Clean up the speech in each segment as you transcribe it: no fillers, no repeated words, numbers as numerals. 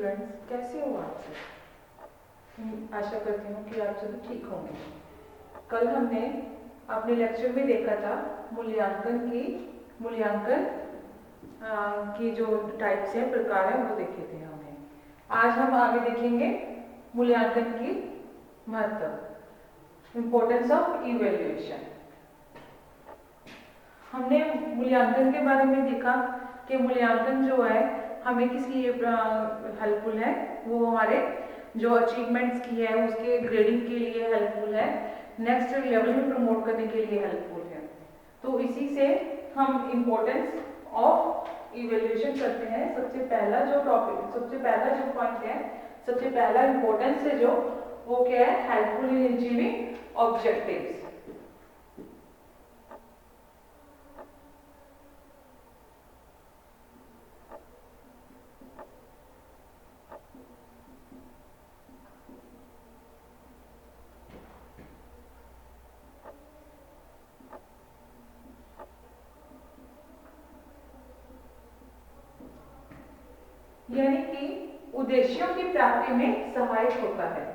Students, कैसे हो आप सब? आशा करती हूँ कि आप सभी ठीक होंगे। कल हमने अपने लेक्चर में देखा था मूल्यांकन की जो टाइप्स हैं, प्रकार हैं, वो देखे थे हमने। आज हम आगे देखेंगे मूल्यांकन की महत्व, इम्पोर्टेंस ऑफ इवेल्युएशन। हमने मूल्यांकन के बारे में देखा कि मूल्यांकन जो है हमें किस लिए हेल्पफुल है। वो हमारे जो अचीवमेंट्स की है उसके ग्रेडिंग के लिए हेल्पफुल है, नेक्स्ट लेवल में प्रमोट करने के लिए हेल्पफुल है। तो इसी से हम इम्पोर्टेंस ऑफ इवेल्युएशन करते हैं। सबसे पहला जो पॉइंट है, सबसे पहला इम्पोर्टेंस है जो, वो क्या है? Helpful in achieving objectives. यानी कि उद्देश्यों की प्राप्ति में सहायक होता है।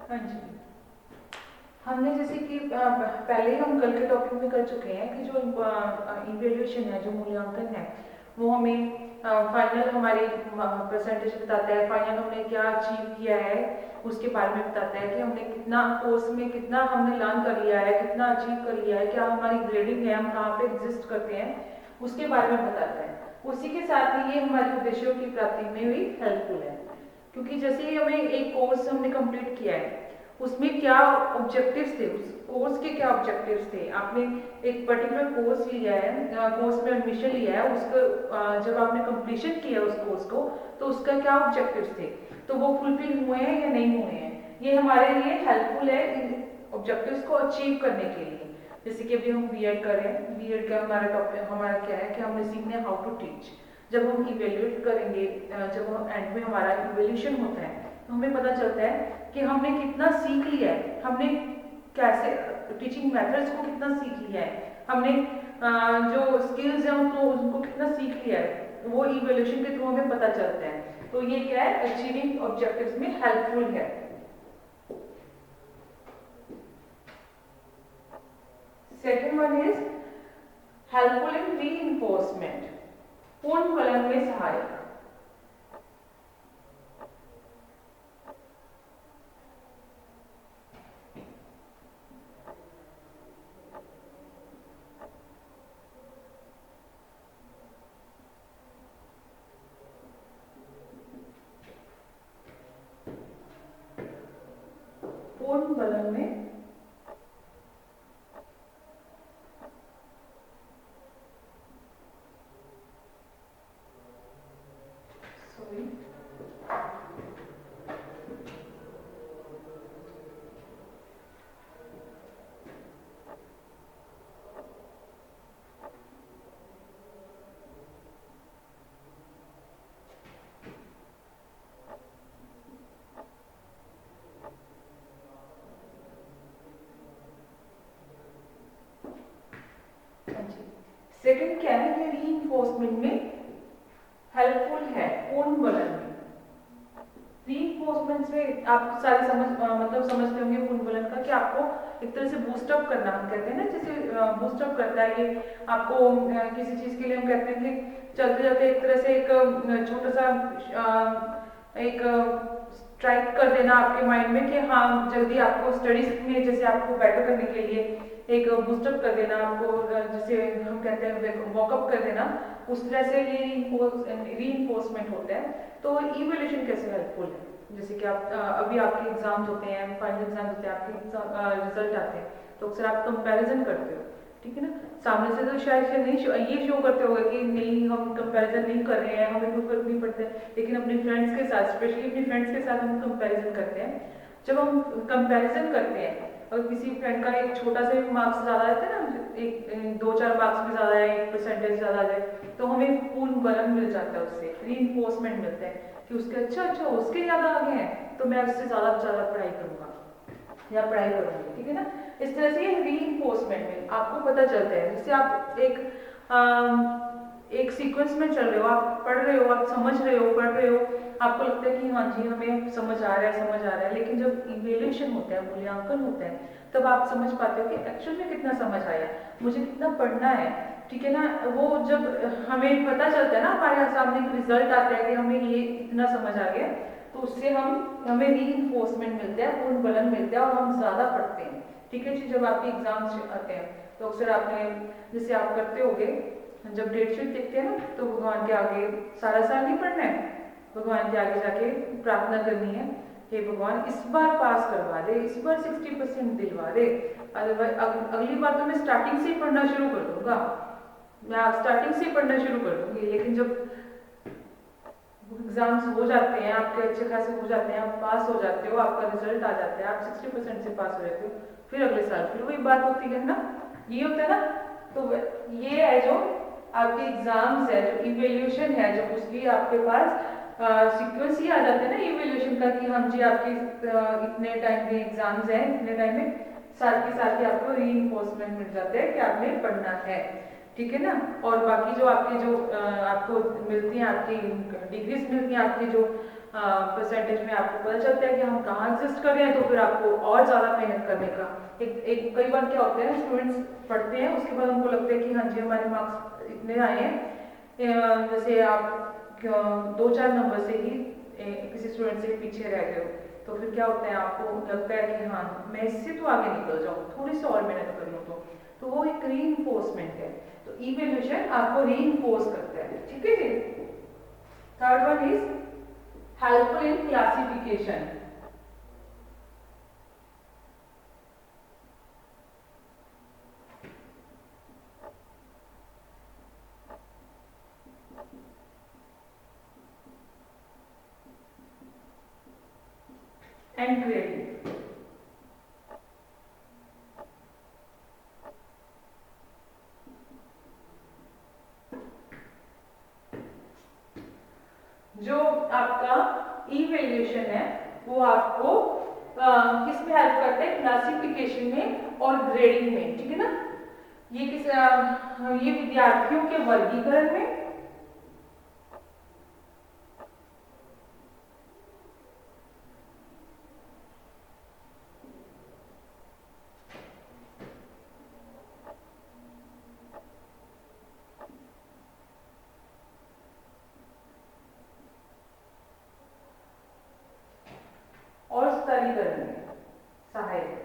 हाँ जी, हमने जैसे कि पहले ही हम कल के टॉपिक में कर चुके हैं कि जो इवेल्युएशन है, जो मूल्यांकन है, वो हमें फाइनल हमारी परसेंटेज बताता है, फाइनल हमने क्या अचीव किया है उसके बारे में बताता है कि हमने कितना कोर्स में कितना हमने लर्न कर लिया है, कितना अचीव कर लिया है, क्या हमारी ग्रेडिंग है, हम कहाँ पे एग्जिस्ट करते हैं, उसके बारे में बताता है। उसी के साथ ही ये हमारे उद्देश्यों की प्राप्ति में भी हेल्पफुल है, क्योंकि जैसे ही हमें एक कोर्स हमने कंप्लीट किया है, उसमें क्या ऑब्जेक्टिव्स थे, उस कोर्स के क्या ऑब्जेक्टिव्स थे। आपने एक पर्टिकुलर कोर्स लिया है, कोर्स में एडमिशन लिया है, उसका जब आपने कंप्लीशन किया उस कोर्स को, तो उसका क्या ऑब्जेक्टिव्स थे, तो वो फुलफिल हुए हैं या नहीं हुए हैं। ये हमारे लिए हेल्पफुल है इन ऑब्जेक्टिव्स को अचीव करने के लिए। जैसे कि अभी हम बीएड कर रहे हैं, बीएड का हमारा टॉपिक हमारा क्या है कि हमने सीखना है हाउ टू टीच। जब हम इवेल्युएट करेंगे, जब हम एंड में हमारा इवेल्यूशन होता है, तो हमें पता चलता है कि हमने कितना सीख लिया है, हमने कैसे टीचिंग मेथड्स को कितना सीख लिया है, हमने जो स्किल्स हैं उनको कितना सीख लिया है, वो इवेल्यूशन के थ्रू हमें पता चलता है। तो ये क्या है? अचीविंग ऑब्जेक्टिव्स में हेल्पफुल है। Second one is helpful in reinforcement, पुनर्वलन में सहायक। पुनर्वलन में सेकंड क्या है? ये रीइंफोर्समेंट में हेल्पफुल है, पुनर्वलन में। रीइंफोर्समेंट में आप सारे समझते होंगे पुनर्वलन का, कि आपको एक तरह से बूस्टअप करना, हम कहते हैं ना, जैसे बूस्टअप करता है ये आपको किसी चीज के लिए। हम कहते हैं कि चलते चलते एक तरह से एक छोटा सा एक स्ट्राइक कर देना आपके माइंड में कि हाँ जल्दी आपको स्टडीज में जैसे आपको बेटर करने के लिए एक बूस्टअप कर देना, आपको जैसे हम कहते हैं वॉकअप कर देना, उस तरह से ये रीइंफोर्समेंट होता है। तो इवैल्यूएशन कैसे हेल्पफुल है? जैसे कि आप अभी आपके एग्जाम्स होते हैं, फाइनल एग्जाम होते हैं, आपके रिजल्ट आते हैं, तो अक्सर आप कंपैरिजन करते हो, ठीक है ना। सामने से तो शायद से नहीं ये शो करते होगा कि नहीं हम कंपैरिजन नहीं कर रहे हैं, हमें कोई फर्क नहीं पड़ता है, लेकिन अपने फ्रेंड्स के साथ, स्पेशली अपने फ्रेंड्स के साथ हम कंपैरिजन करते हैं। जब हम कंपैरिजन करते हैं, अगर किसी फ्रेंड का एक छोटा सा मार्क्स ज़्यादा आता है ना, एक 2-4 मार्क्स भी ज़्यादा है, एक परसेंटेज ज़्यादा आ जाए, तो हमें पूर्ण बलन मिल जाता है, उससे रीइंफोर्समेंट मिलता है कि उसके अच्छा उसके ज़्यादा आगे हैं तो मैं उससे ज़्यादा से ज़्यादा पढ़ाई करूँगा या पढ़ाई करूँगी, ठीक है ना। इस तरह से ये रीइंफोर्समेंट में आपको पता चलता है, जैसे आप एक सीक्वेंस में चल रहे हो, आप पढ़ रहे हो, आप समझ रहे हो, पढ़ रहे हो, आपको लगता है कि हाँ जी हमें समझ आ रहा है, समझ आ रहा है, लेकिन जब इवेल्यूशन होता है, मूल्यांकन होता है, तब आप समझ पाते हो कि एक्चुअल में कितना समझ आया, मुझे कितना पढ़ना है, ठीक है ना। वो जब हमें पता चलता है ना, हमारे सामने एक रिजल्ट आता है कि हमें ये इतना समझ आ गया, तो उससे हमें रीइंफोर्समेंट मिलता है, पूर्ण बलन मिलता है और हम ज़्यादा पढ़ते हैं, ठीक है जी। जब आपके एग्जाम्स आते हैं तो अक्सर आपने, जैसे आप करते होगे, जब डेट शीट देखते हैं ना, तो भगवान के आगे सारा साल नहीं पढ़ना है, भगवान के आगे जाके प्रार्थना करनी है, हे भगवान इस बार पास करवा दे, इस बार 60% दिलवा दे, अदरवाइज अगली बार तो मैं स्टार्टिंग से ही पढ़ना शुरू कर दूंगा, मैं स्टार्टिंग से ही पढ़ना शुरू कर दूंगी। लेकिन जब एग्जाम्स हो जाते हैं, आपके अच्छे खासे हो जाते हैं, आप पास हो जाते हो, आपका रिजल्ट आ जाता है, आप 60% से पास हो जाते हो, फिर अगले साल फिर वही बात होती है ना, ये होता है ना। तो ये है जो आपके एग्जाम्स है, जो इवेल्यूशन है, जो उसकी आपके पास सीक्वेंस ही आ जाता है ना इवेल्यूशन का, कि हम जी आपके इतने टाइम के एग्जाम्स हैं, इतने टाइम में साथ के साथ ही आपको रीइंफोर्समेंट मिल जाता है कि आपने पढ़ना है, ठीक है ना। और बाकी जो आपके जो आपको मिलती हैं, आपकी डिग्रीज मिलती हैं, आपकी जो परसेंटेज में आपको पता चलता है कि हम कहाँ एग्जिस्ट कर रहे हैं, तो फिर आपको और ज़्यादा मेहनत करने का एक कई बार क्या होता है, स्टूडेंट्स पढ़ते हैं, उसके बाद उनको लगता है कि हाँ जी हमारे मार्क्स इतने आए हैं, जैसे आप 2-4 नंबर से ही किसी स्टूडेंट से पीछे रह गए हो, तो फिर क्या होता है, आपको लगता है कि हाँ मैं इससे तो आगे निकल जाऊँ, थोड़ी सी और मेहनत कर लूँ, तो वो एक रीइंफोर्समेंट है। तो इवैल्यूएशन आपको रीइंफोर्स करता है, ठीक है जी। Third one is helpful in classification. And grading, जो आपका इवैल्यूएशन है वो आपको किस में हेल्प करते हैं, क्लासिफिकेशन में और ग्रेडिंग में, ठीक है ना। ये ये विद्यार्थियों के वर्गीकरण में और स्तरीकरण में सहायक।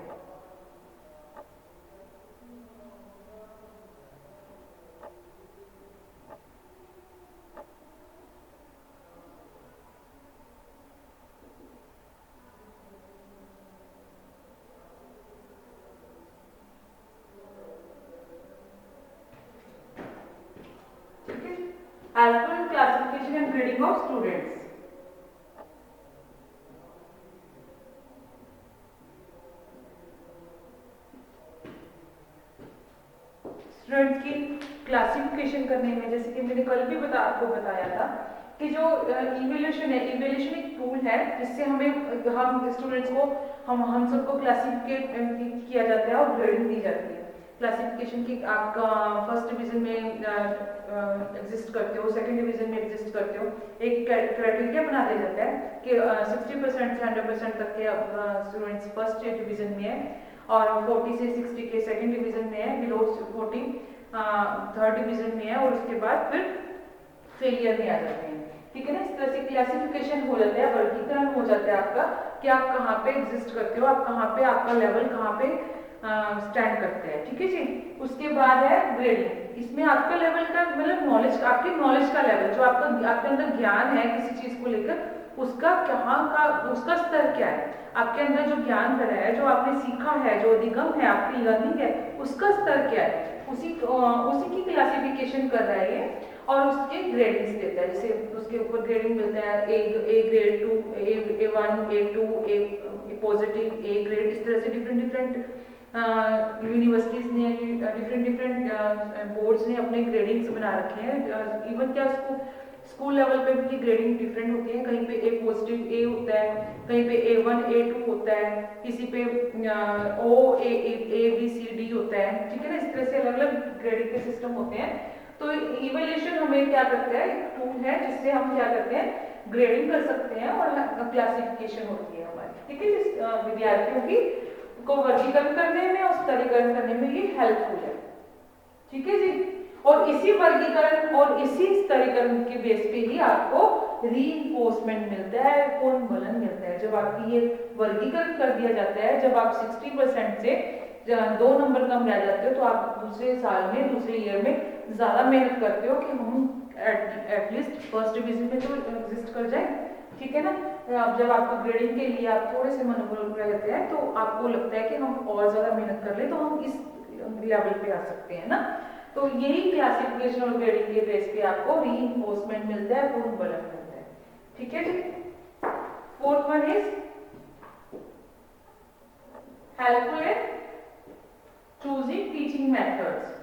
Helpful in classification and grading of students. Students की क्लासिफिकेशन करने में, जैसे कि मैंने कल भी आपको बताया था कि जो इवैल्यूएशन है, इवैल्यूएशन एक टूल है जिससे हम स्टूडेंट्स को हम सबको क्लासिफिकेट किया जाता है और ग्रेडिंग दी जाती है। क्लासिफिकेशन की आपका फर्स्ट डिवीजन में एग्जिस्ट करते हो, सेकंड डिवीजन में एग्जिस्ट करते हो, एक क्राइटेरिया बना दिया जाता है कि 60% से 100% तक के स्टूडेंट्स फर्स्ट डिवीजन में है और 40 से 60 के सेकंड डिवीजन में है, बिलो 40 थर्ड डिवीजन में है और उसके बाद फिर फेलियर में आ जाते हैं, ठीक है ना। इस तरह से क्लासिफिकेशन हो जाता है, वर्गीकरण हो जाता है आपका कि आप कहाँ पे एग्जिस्ट करते हो, आप कहाँ पे, आपका लेवल कहाँ पे स्टैंड करते हैं, ठीक है जी। उसके बाद है ग्रेडिंग। इसमें आपका लेवल का मतलब नॉलेज, आपके नॉलेज का लेवल, जो आपका आपके अंदर ज्ञान है किसी चीज को लेकर, उसका कहाँ का, उसका स्तर क्या है, आपके अंदर जो ज्ञान भरा है, जो आपने सीखा है, जो अधिगम है, आपकी लर्निंग है, उसका स्तर क्या है, उसी की क्लासिफिकेशन कर रहा है ये। और उसके ग्रेडिंग्स देता है, जैसे उसके ऊपर ग्रेडिंग मिलता है A grade, to A1 A2 A positive, A grade, इस तरह से डिफरेंट डिफरेंट यूनिवर्सिटीज ने, डिफरेंट डिफरेंट बोर्ड्स ने अपने ग्रेडिंग्स बना रखे हैं। इवन क्या स्कूल लेवल पे भी ग्रेडिंग डिफरेंट होती है, कहीं पे ए पॉजिटिव ए होता है, कहीं पे A1 A2 होता है, किसी पे O A B C D होता है, ठीक है ना। इस तरह से अलग अलग ग्रेडिंग के सिस्टम होते हैं। तो इवैल्यूएशन हमें क्या करता है, एक टूल है जिससे हम क्या करते हैं, ग्रेडिंग कर सकते हैं और क्लासिफिकेशन होती है हमारी, ठीक है। विद्यार्थियों की को वर्गीकरण करने में और स्तरीकरण करने में ये हेल्पफुल है, ठीक है जी। और इसी वर्गीकरण और इसी स्तरीकरण के बेस पे ही आपको रीइंफोर्समेंट मिलता है, पुनर्बलन मिलता है। जब आपकी ये वर्गीकरण कर दिया जाता है, जब आप 60% से 2 नंबर कम रह जाते हो, तो आप दूसरे साल में, दूसरे ईयर में ज्यादा मेहनत करते हो कि हम एटलीस्ट फर्स्ट डिवीजन में तो एग्जिस्ट कर जाए, ठीक है ना। अब जब आपको ग्रेडिंग के लिए आप थोड़े से मनोबल रहते हैं, तो आपको लगता है कि हम और ज्यादा मेहनत कर ले तो हम इस लेवल पे आ सकते हैं ना। तो यही क्लासिफिकेशन और ग्रेडिंग के बेस पे आपको रीइंफोर्समेंट मिलता है, पुनर्बलन मिलता है, ठीक है जी। Fourth one is helpful in choosing teaching methods.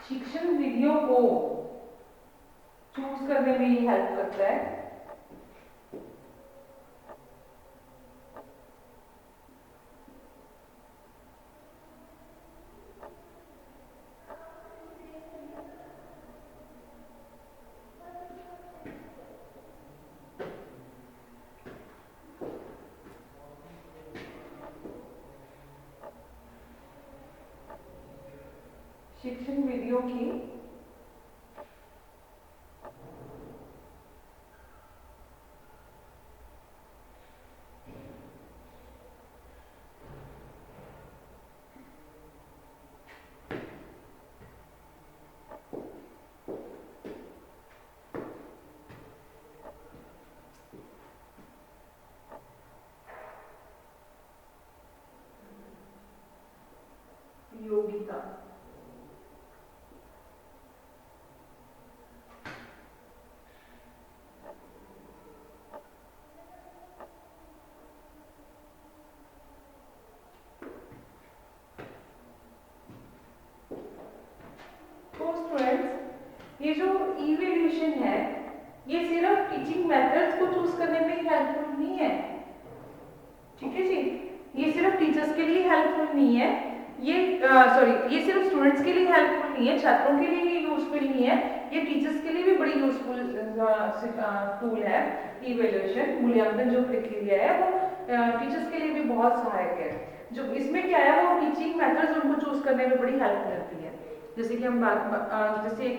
शिक्षण विधियों को चूज करने में ये हेल्प करता है। शिक्षण विधियों की योग्यता, तो स्टूडेंट्स ये जो इवैल्यूएशन है, ये सिर्फ टीचिंग मेथड्स को चूज करने में ही हेल्पफुल नहीं है, ठीक है जी। ये सिर्फ टीचर्स के लिए हेल्पफुल नहीं है, ये ये सिर्फ स्टूडेंट्स के लिए हेल्पफुल नहीं है, छात्रों के लिए ही यूजफुल नहीं है, ये टीचर्स के लिए भी बड़ी यूजफुल टूल है। इवैल्यूएशन मूल्यांकन जो प्रक्रिया है वो टीचर्स के लिए भी बहुत सहायक है। जो इसमें क्या है, वो टीचिंग मेथड्स उनको चूज करने में बड़ी हेल्प करती है। जैसे कि हम जैसे एक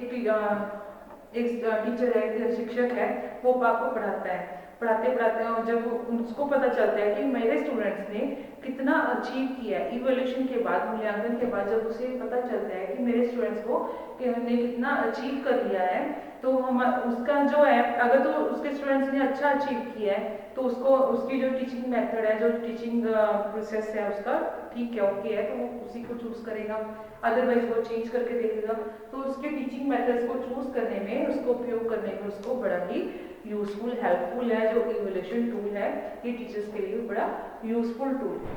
टीचर है, एक शिक्षक है, वो आपको पढ़ाता है, पढ़ाते पढ़ाते और जब उसको पता चलता है कि मेरे स्टूडेंट्स ने कितना अचीव किया है, इवैल्यूएशन के बाद, मूल्यांकन के बाद जब उसे पता चलता है कि मेरे स्टूडेंट्स को ने कितना अचीव कर लिया है, तो हम उसका जो है, अगर तो उसके स्टूडेंट्स ने अच्छा अचीव किया है, तो उसको उसकी जो टीचिंग मेथड है, जो टीचिंग प्रोसेस है उसका ठीक है, ओके है, तो वो उसी को चूज करेगा। अदरवाइज वो चेंज करके देखेगा। तो उसके टीचिंग मेथड्स को चूज करने में, उसको उपयोग करने में उसको बड़ा ही यूजफुल, हेल्पफुल है। जो इवैल्यूएशन टूल है, ये टीचर्स के लिए बड़ा यूजफुल टूल है।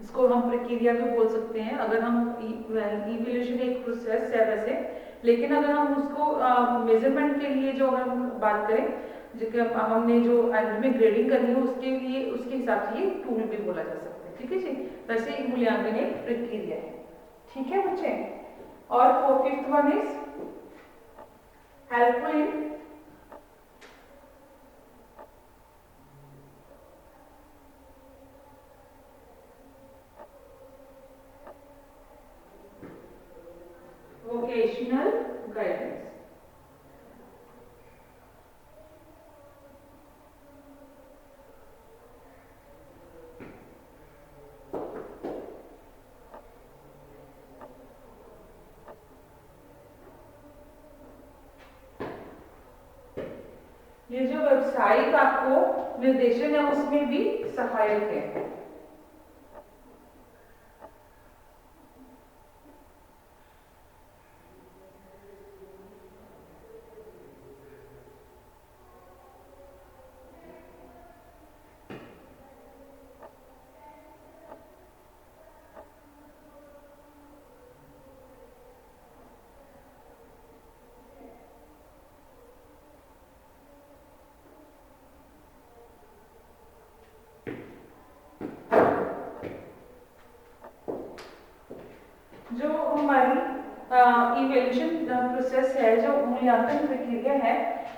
इसको हम प्रक्रिया भी बोल सकते हैं। अगर हम इवैल्यूएशन एक प्रोसेस है वैसे, लेकिन अगर हम उसको मेजरमेंट के लिए जो अगर हम बात करें, जो हमने जो एंड में ग्रेडिंग करनी है उसके लिए, उसके हिसाब से ये टूल भी बोला जा सकता है, ठीक है जी। वैसे एक मूल्यांकन एक प्रक्रिया है, ठीक है बच्चे। और fifth one is helpful in vocational guidance. ये जो व्यावसायिक आपको निर्देशन है उसमें भी सहायक है। जो हमारी इवैल्यूएशन प्रोसेस है, जो मूल्यांकन प्रक्रिया है,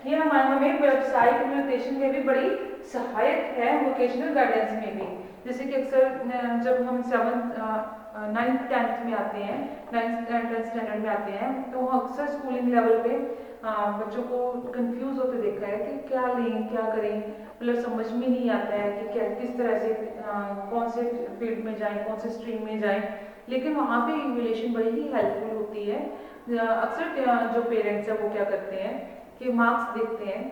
ये हमें व्यावसायिक निर्देशन में भी बड़ी सहायक है, वोकेशनल गाइडेंस में भी। जैसे कि अक्सर जब हम 9th 10th में आते हैं, 9th 10th स्टैंडर्ड में आते हैं, तो अक्सर स्कूलिंग लेवल पे बच्चों को कंफ्यूज होते देखा है कि क्या लें क्या करें, मतलब समझ में नहीं आता है कि क्या किस तरह से कौन से फील्ड में जाएं, कौन से स्ट्रीम में जाएं। लेकिन वहाँ पे इवैल्यूएशन बड़ी ही हेल्पफुल होती है। अक्सर जो पेरेंट्स हैं वो क्या करते हैं कि मार्क्स देखते हैं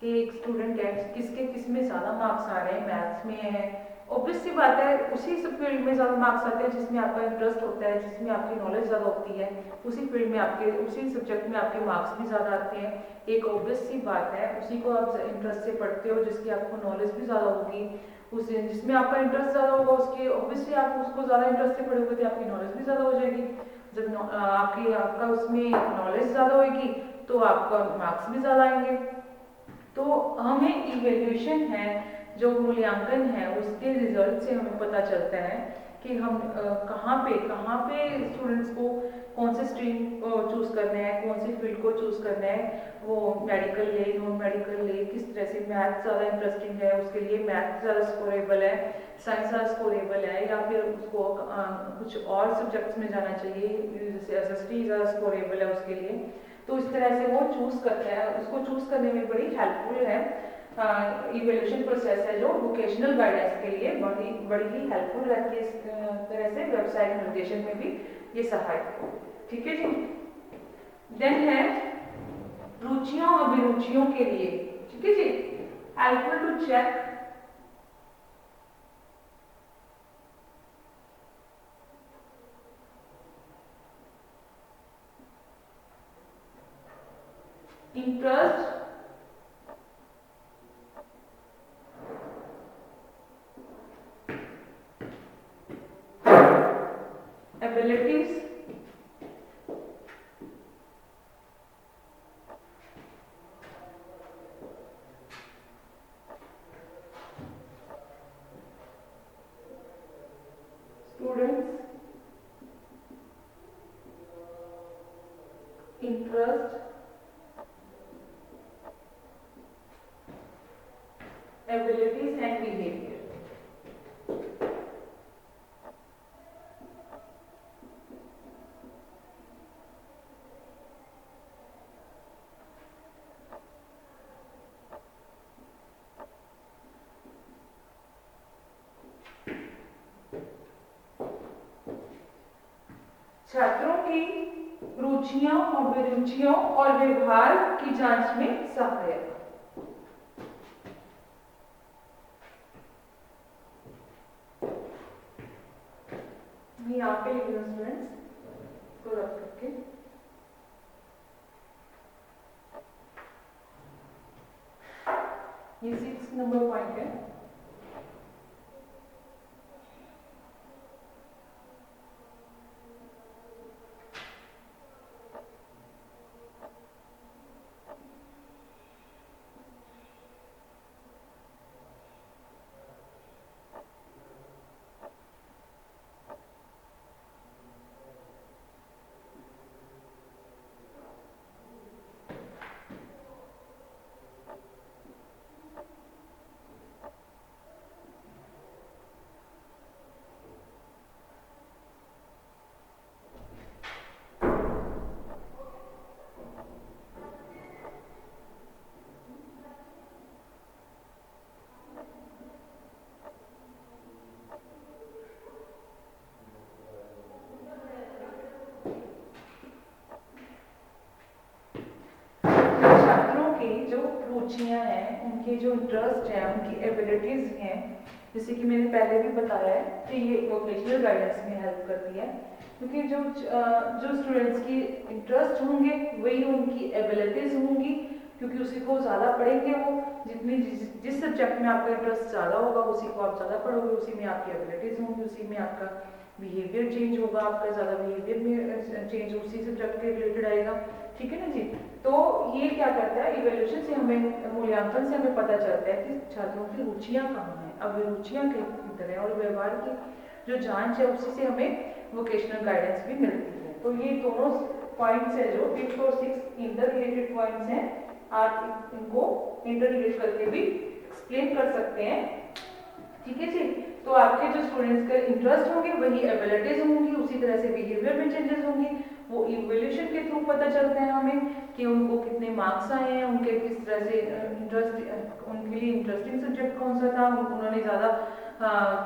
कि एक स्टूडेंट है किसके किस में ज़्यादा मार्क्स आ रहे हैं, मैथ्स में है, ऑब्वियस सी बात है उसी सब फील्ड में ज़्यादा मार्क्स आते हैं जिसमें आपका इंटरेस्ट होता है, जिसमें आपकी नॉलेज ज़्यादा होती है, उसी फील्ड में आपके उसी सब्जेक्ट में आपके मार्क्स भी ज़्यादा आते हैं। एक ऑब्वियस सी बात है, उसी को आप इंटरेस्ट से पढ़ते हो जिसकी आपको नॉलेज भी ज़्यादा होगी, उस जिसमें आपका इंटरेस्ट ज़्यादा होगा उसके ऑब्वियसली आप उसको ज़्यादा इंटरेस्ट से पढ़ोगे तो आपकी नॉलेज भी ज़्यादा हो जाएगी। जब आपका उसमें नॉलेज ज़्यादा होगी तो आपका मार्क्स भी ज़्यादा आएंगे। तो हमें इवैल्यूएशन है, जो मूल्यांकन है, उसके रिजल्ट से हमें पता चलता है कि हम कहाँ पे स्टूडेंट्स को कौन से स्ट्रीम चूज़ करना है, कौन सी फील्ड को चूज़ करना है, वो मेडिकल ले नॉन मेडिकल ले, किस तरह से मैथ ज़्यादा इंटरेस्टिंग है उसके लिए मैथ ज़्यादा स्कोरेबल है, साइंस ज़्यादा स्कोरेबल है, या फिर उसको कुछ और सब्जेक्ट्स में जाना चाहिए, जैसे एसएसटी ज़्यादा स्कोरेबल है उसके लिए। तो इस तरह से वो चूज़ करता है, उसको चूज़ करने में बड़ी हेल्पफुल है इवैल्यूएशन प्रोसेस है, जो वोकेशनल गाइडेंस के लिए बड़ी बड़ी ही हेल्पफुल रहती है। इस तरह से व्यावसायिक निर्देशन में भी ये सहायक है। ठीक है जी। देन है रुचियों और अभिरुचियों के लिए। ठीक है जी, helpful to check interest, abilities, students, interest, abilities and behavior। छात्रों की रुचियों और अभिरुचियों और व्यवहार की जांच में सहायक। यहाँ पे लिख लो स्टूडेंट्स को रख करके। ये 6 नंबर पॉइंट है। रुचियाँ हैं, उनके जो इंटरेस्ट हैं, उनकी एबिलिटीज़ हैं, जैसे कि मैंने पहले भी बताया है कि ये वोकेशनल गाइडेंस में हेल्प करती है, क्योंकि जो स्टूडेंट्स की इंटरेस्ट होंगे वही उनकी एबिलिटीज़ होंगी, क्योंकि उसी को ज़्यादा पढ़ेंगे वो, जिस सब्जेक्ट में आपका इंटरेस्ट ज़्यादा होगा उसी को आप ज़्यादा पढ़ोगे, उसी में आपकी एबिलिटीज़ होंगी, उसी में आपका बिहेवियर चेंज होगा, आपका ज़्यादा बिहेवियर में चेंज उसी सब्जेक्ट के रिलेटेड आएगा। ठीक है ना जी। तो ये क्या करता है, इवेल्यूशन से हमें, मूल्यांकन से हमें पता चलता है कि छात्रों की रुचियाँ कहाँ हैं, अभिरुचियाँ किधर हैं, और व्यवहार की जो जांच है उसी से हमें वोकेशनल गाइडेंस भी मिलती है। तो ये दोनों पॉइंट्स है जो 5th और 6th इंटर रिलेटेड पॉइंट्स हैं, आप इनको इंटर रिलेट करके भी एक्सप्लेन कर सकते हैं। ठीक है जी। तो आपके जो स्टूडेंट्स का इंटरेस्ट होंगे वही एबिलिटीज होंगी, उसी तरह से बिहेवियर में चेंजेस होंगी, वो इवोल्यूशन के थ्रू पता चलते हैं हमें कि उनको कितने मार्क्स आए हैं, उनके किस तरह से इंटरेस्ट, उनके लिए इंटरेस्टिंग सब्जेक्ट कौन सा था, उन्होंने ज़्यादा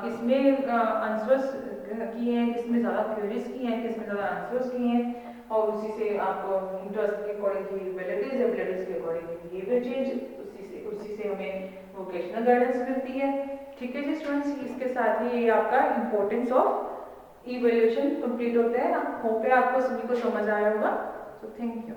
किसमें आंसर्स किए हैं, किसमें ज़्यादा क्वेरीज की हैं, किसमें ज़्यादा आंसर्स किए हैं, और उसी से आपको इंटरेस्ट के अकॉर्डिंग एबिलिटीज, एबिलिटीज के अकॉर्डिंग बिहेवियर चेंज, उसी से हमें वोकेशनल गाइडेंस मिलती है। ठीक है जी स्टूडेंट्स, इसके साथ ही ये आपका इम्पोर्टेंस ऑफ इवैल्यूएशन कंप्लीट होता है। होप है आपको सभी को समझ आया होगा। So thank you.